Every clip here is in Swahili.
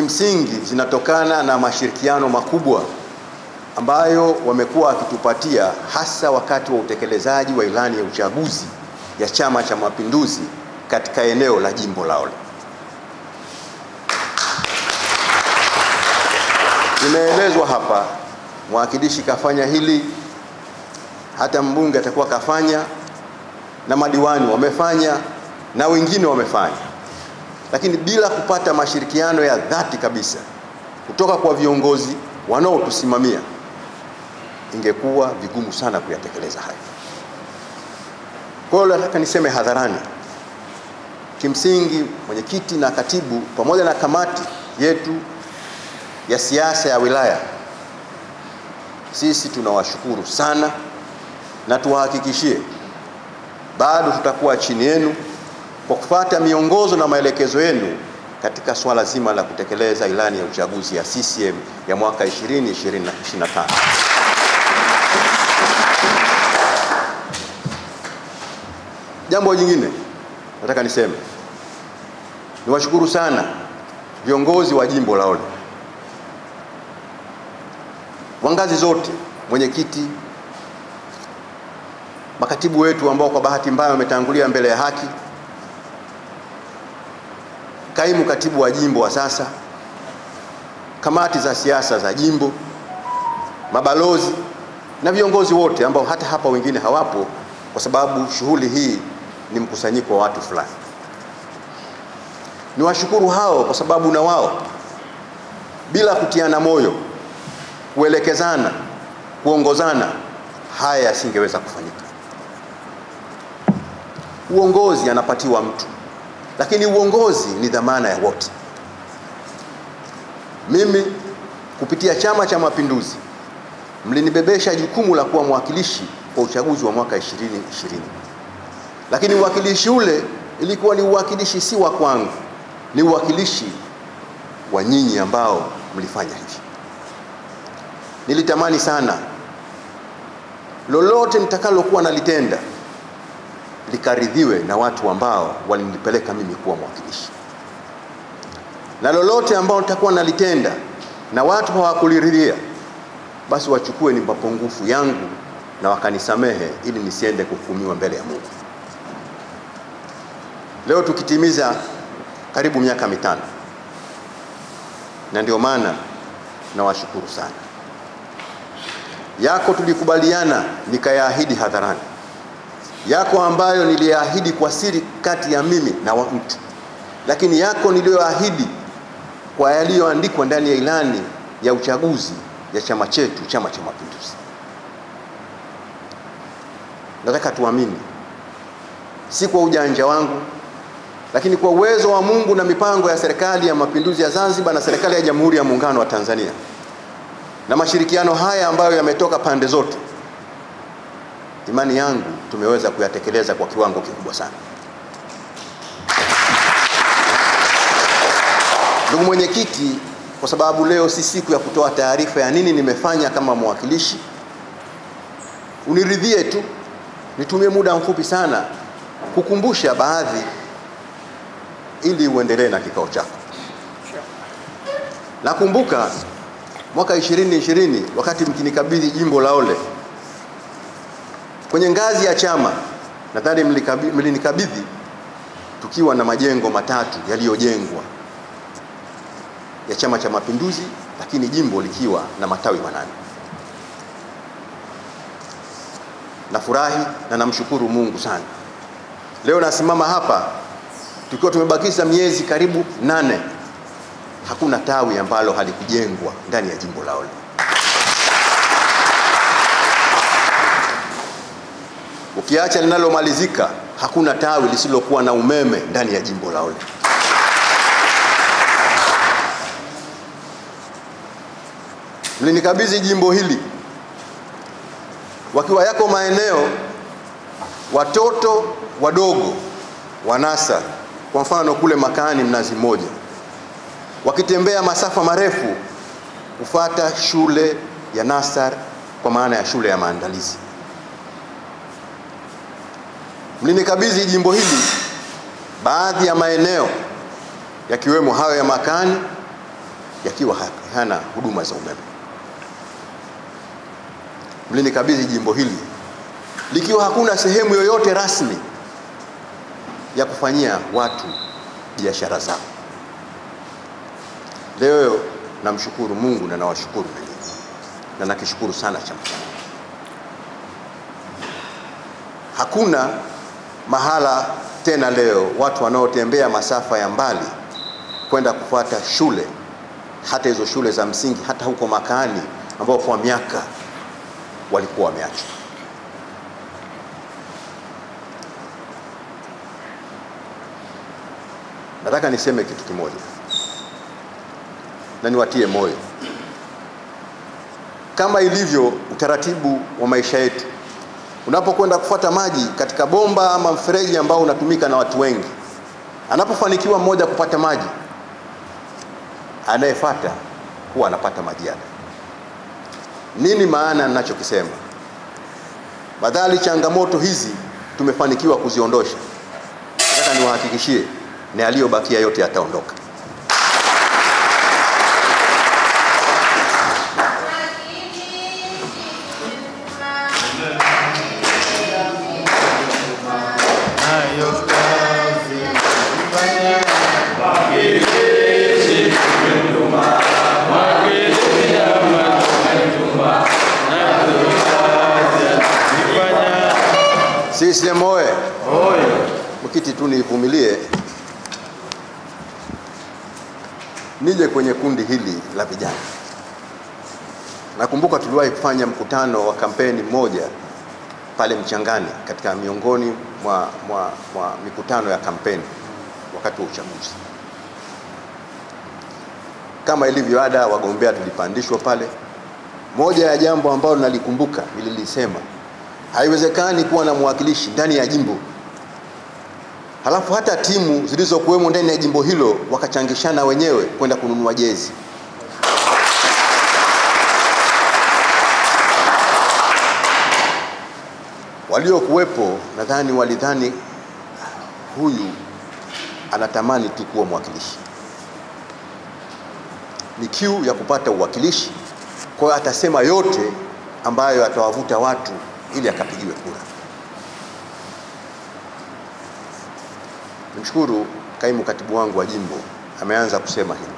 msingi zinatokana na mashirikiano makubwa ambayo wamekuwa wakitupatia hasa wakati wa utekelezaji wa ilani ya uchaguzi ya Chama cha Mapinduzi katika eneo la jimbo la Ole. Imeelezwa hapa, mwakilishi kafanya hili, hata mbunge atakuwa kafanya, na madiwani wamefanya, na wengine wamefanya, lakini bila kupata mashirikiano ya dhati kabisa kutoka kwa viongozi wanaotusimamia, ingekuwa vigumu sana kuyatekeleza haya. Kwa hiyo nataka niseme hadharani, kimsingi mwenyekiti na katibu pamoja na kamati yetu ya siasa ya wilaya, sisi tunawashukuru sana na tuwahakikishie bado tutakuwa chini yenu kwa kufuata miongozo na maelekezo yenu katika swala zima la kutekeleza ilani ya uchaguzi ya CCM ya mwaka 2025. Jambo jingine nataka niseme, niwashukuru sana viongozi wa jimbo la Ole wa ngazi zote, mwenyekiti, makatibu wetu ambao kwa bahati mbaya wametangulia mbele ya haki, kaimu katibu wa jimbo wa sasa, kamati za siasa za jimbo, mabalozi na viongozi wote ambao hata hapa wengine hawapo kwa sababu shughuli hii ni mkusanyiko wa watu fulani. Niwashukuru hao kwa sababu na wao bila kutiana moyo, kuelekezana, kuongozana, haya yasingeweza kufanyika. Uongozi anapatiwa mtu, lakini uongozi ni dhamana ya wote. Mimi kupitia Chama cha Mapinduzi mlinibebesha jukumu la kuwa mwakilishi kwa uchaguzi wa mwaka 2020. Lakini uwakilishi ule ilikuwa ni uwakilishi si wa kwangu, ni uwakilishi wa nyinyi ambao mlifanya hivi. Nilitamani sana lolote nitakalokuwa nalitenda likaridhiwe na watu ambao walinipeleka mimi kuwa mwakilishi, na lolote ambao nitakuwa nalitenda na watu hawakuliridhia, basi wachukue ni mapungufu yangu na wakanisamehe ili nisiende kuhukumiwa mbele ya Mungu. Leo tukitimiza karibu miaka 5, na ndio maana nawashukuru sana. Yako tulikubaliana nikayaahidi hadharani, yako ambayo niliahidi kwa siri kati ya mimi na mtu, lakini yako niliyoahidi kwa yaliyoandikwa ndani ya ilani ya uchaguzi ya chama chetu, Chama cha Mapinduzi. Nataka tuamini, si kwa ujanja wangu, lakini kwa uwezo wa Mungu na mipango ya Serikali ya Mapinduzi ya Zanzibar na Serikali ya Jamhuri ya Muungano wa Tanzania, na mashirikiano haya ambayo yametoka pande zote, imani yangu tumeweza kuyatekeleza kwa kiwango kikubwa sana. Ndugu mwenyekiti, kwa sababu leo si siku ya kutoa taarifa ya nini nimefanya kama mwakilishi, uniridhie tu nitumie muda mfupi sana kukumbusha baadhi ili uendelee na kikao chako. Nakumbuka mwaka 2020 wakati mkinikabidhi jimbo la Ole, kwenye ngazi ya chama nadhani mlinikabidhi tukiwa na majengo 3 yaliyojengwa ya Chama cha Mapinduzi, lakini jimbo likiwa na matawi 8. Nafurahi na namshukuru Mungu sana. Leo nasimama hapa tukiwa tumebakisha miezi karibu 8, hakuna tawi ambalo halikujengwa ndani ya jimbo la Ole. Ukiacha linalomalizika, hakuna tawi lisilokuwa na umeme ndani ya jimbo la Ole. Mlinikabidhi jimbo hili wakiwa yako maeneo watoto wadogo wa nasari, kwa mfano kule Makani Mnazi Mmoja, wakitembea masafa marefu kufuata shule ya nasari, kwa maana ya shule ya maandalizi. Mlinikabidhi jimbo hili baadhi ya maeneo yakiwemo hayo ya Makani yakiwa hana huduma za umeme. Mlinikabidhi jimbo hili likiwa hakuna sehemu yoyote rasmi ya kufanyia watu biashara zao. Leo namshukuru Mungu na nawashukuru na nakishukuru sana chama changu. Hakuna mahala tena leo watu wanaotembea masafa ya mbali kwenda kufuata shule, hata hizo shule za msingi, hata huko makaani ambao kwa miaka walikuwa wameachwa. Nataka niseme kitu kimoja na niwatie moyo. Kama ilivyo utaratibu wa maisha yetu, unapokwenda kufuata maji katika bomba ama mfereji ambao unatumika na watu wengi, anapofanikiwa mmoja kupata maji, anayefuata huwa anapata maji yale. Nini maana ninachokisema? Badali changamoto hizi tumefanikiwa kuziondosha, nataka niwahakikishie na aliyobakia yote yataondoka. CCM oye! Mkiti tu nivumilie nije kwenye kundi hili la vijana. Nakumbuka tuliwahi kufanya mkutano wa kampeni mmoja pale Mchangani, katika miongoni mwa mikutano ya kampeni wakati wa uchaguzi. Kama ilivyo ada, wagombea tulipandishwa pale. Moja ya jambo ambalo nalikumbuka nililisema, haiwezekani kuwa na mwakilishi ndani ya jimbo halafu hata timu zilizokuwemo ndani ya jimbo hilo wakachangishana wenyewe kwenda kununua jezi. Waliokuwepo nadhani walidhani huyu anatamani tu kuwa mwakilishi, ni kiu ya kupata uwakilishi, kwa hiyo atasema yote ambayo atawavuta watu ili akapigiwe kura. Nimshukuru kaimu katibu wangu wa jimbo ameanza kusema hilo,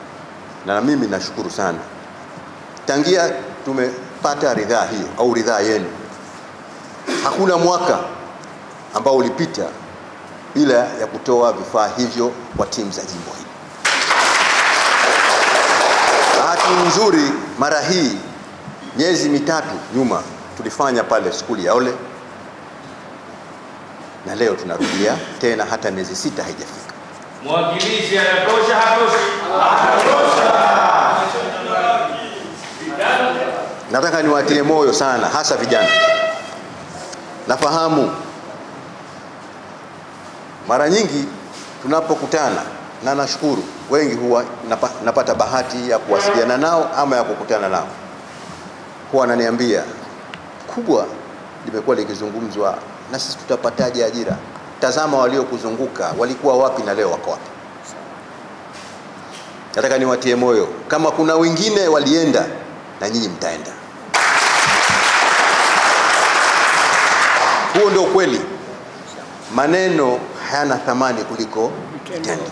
na mimi nashukuru sana. Tangia tumepata ridhaa hiyo au ridhaa yenu, hakuna mwaka ambao ulipita bila ya kutoa vifaa hivyo kwa timu za jimbo hili. Bahati nzuri mara hii miezi mitatu nyuma tulifanya pale skuli ya Ole, na leo tunarudia tena, hata miezi 6 haijafika. Mwakilishi anatosha hatoshi? Anatosha. Nataka niwatie moyo sana, hasa vijana. Nafahamu mara nyingi tunapokutana, na nashukuru wengi huwa napata bahati ya kuwasiliana nao ama ya kukutana nao, huwa wananiambia kubwa limekuwa likizungumzwa, na sisi tutapataje ajira? Tazama waliokuzunguka walikuwa wapi na leo wako wapi? Nataka niwatie moyo, kama kuna wengine walienda, na nyinyi mtaenda. Huo ndio kweli. Maneno hayana thamani kuliko vitendo.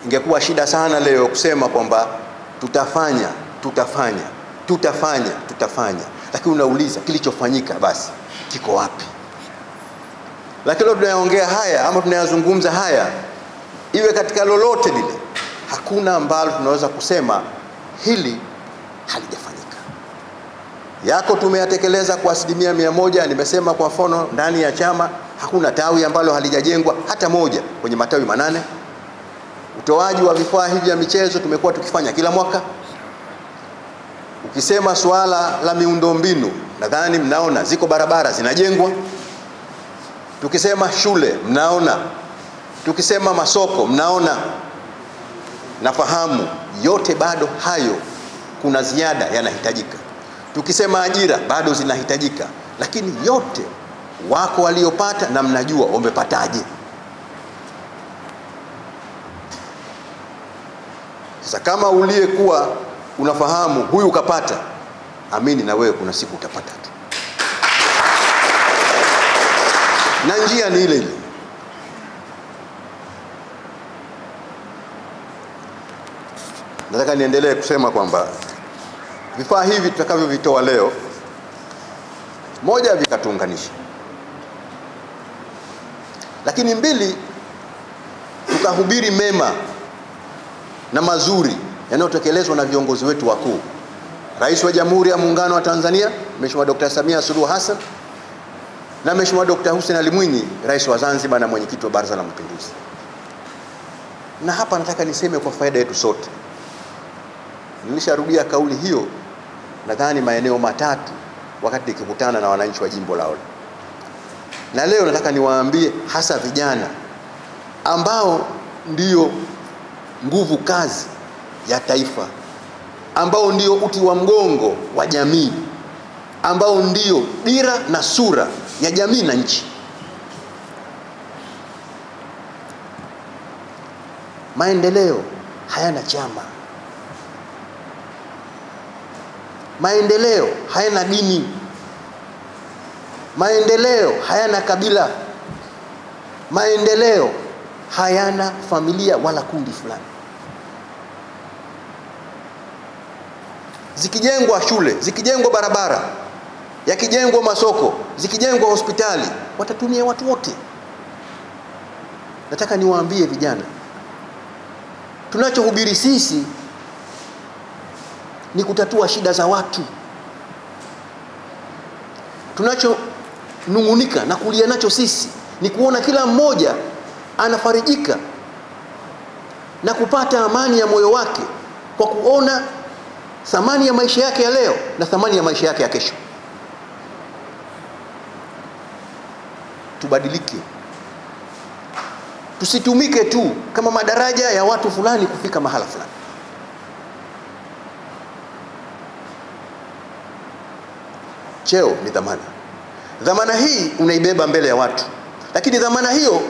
Ingekuwa shida sana leo kusema kwamba tutafanya, lakini unauliza kilichofanyika basi kiko wapi? Lakini leo tunayaongea haya ama tunayazungumza haya, iwe katika lolote lile, hakuna ambalo tunaweza kusema hili halijafanyika. Yako tumeyatekeleza kwa 100%. Nimesema kwa mfano ndani ya chama hakuna tawi ambalo halijajengwa hata moja kwenye matawi 8. Utoaji wa vifaa hivi vya michezo tumekuwa tukifanya kila mwaka. Ukisema suala la miundombinu, nadhani mnaona ziko barabara zinajengwa. Tukisema shule, mnaona. Tukisema masoko, mnaona. Nafahamu yote bado hayo kuna ziada yanahitajika. Tukisema ajira bado zinahitajika, lakini yote wako waliopata na mnajua wamepataje. Sasa kama uliyekuwa unafahamu huyu ukapata, amini na wewe kuna siku utapata tu, na njia ni ile ile. Nataka niendelee kusema kwamba vifaa hivi tutakavyovitoa leo, moja, vikatuunganisha, lakini mbili, tukahubiri mema na mazuri yanayotekelezwa na viongozi wetu wakuu, Rais wa Jamhuri ya Muungano wa Tanzania Mheshimiwa Dr. Samia Suluhu Hassan na Mheshimiwa Dr. Hussein Ali Mwinyi, Rais wa Zanzibar na mwenyekiti wa Baraza la Mapinduzi. Na hapa nataka niseme kwa faida yetu sote, nilisharudia kauli hiyo nadhani maeneo matatu wakati nikikutana na wananchi wa jimbo lao, na leo nataka niwaambie hasa vijana ambao ndio nguvu kazi ya taifa, ambao ndio uti wa mgongo wa jamii, ambao ndio dira na sura ya jamii na nchi. Maendeleo hayana chama, maendeleo hayana dini, maendeleo hayana kabila, maendeleo hayana familia wala kundi fulani. Zikijengwa shule, zikijengwa barabara, yakijengwa masoko, zikijengwa hospitali, watatumia watu wote. Nataka niwaambie vijana, tunachohubiri sisi ni kutatua shida za watu. Tunachonungunika na kulia nacho sisi ni kuona kila mmoja anafarijika na kupata amani ya moyo wake kwa kuona thamani ya maisha yake ya leo na thamani ya maisha yake ya kesho. Tubadilike. Tusitumike tu kama madaraja ya watu fulani kufika mahala fulani. Cheo ni dhamana. Dhamana hii unaibeba mbele ya watu, lakini dhamana hiyo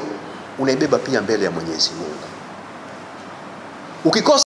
unaibeba pia mbele ya Mwenyezi Mungu. Ukikosa